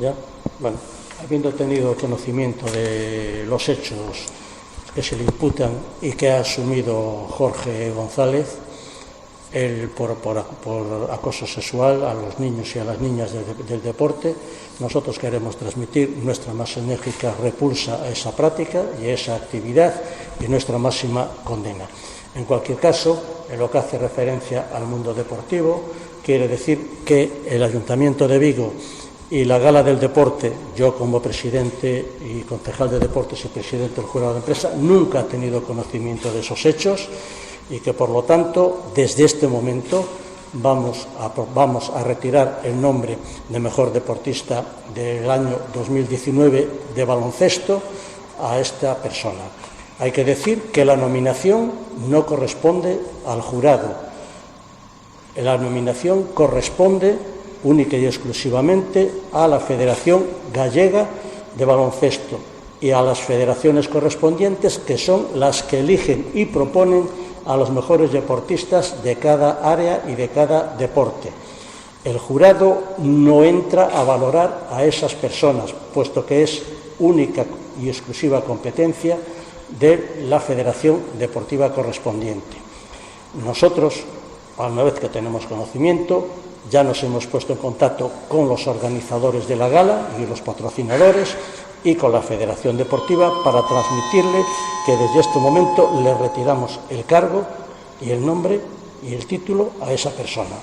¿Ya? Bueno, habiendo tenido conocimiento de los hechos que se le imputan y que ha asumido Jorge González, por acoso sexual a los niños y a las niñas del deporte, nosotros queremos transmitir nuestra más enérgica repulsa a esa práctica y a esa actividad y nuestra máxima condena. En cualquier caso, en lo que hace referencia al mundo deportivo, quiere decir que el Ayuntamiento de Vigo y la Gala del Deporte, yo como presidente y concejal de deportes y presidente del jurado de empresa, nunca he tenido conocimiento de esos hechos y que, por lo tanto, desde este momento vamos a retirar el nombre de mejor deportista del año 2019 de baloncesto a esta persona. Hay que decir que la nominación no corresponde al jurado. La nominación corresponde única y exclusivamente a la Federación Gallega de Baloncesto y a las federaciones correspondientes, que son las que eligen y proponen a los mejores deportistas de cada área y de cada deporte. El jurado no entra a valorar a esas personas, puesto que es única y exclusiva competencia de la Federación Deportiva correspondiente. Nosotros, una vez que tenemos conocimiento, ya nos hemos puesto en contacto con los organizadores de la gala y los patrocinadores y con la Federación Deportiva para transmitirle que desde este momento le retiramos el cargo y el nombre y el título a esa persona.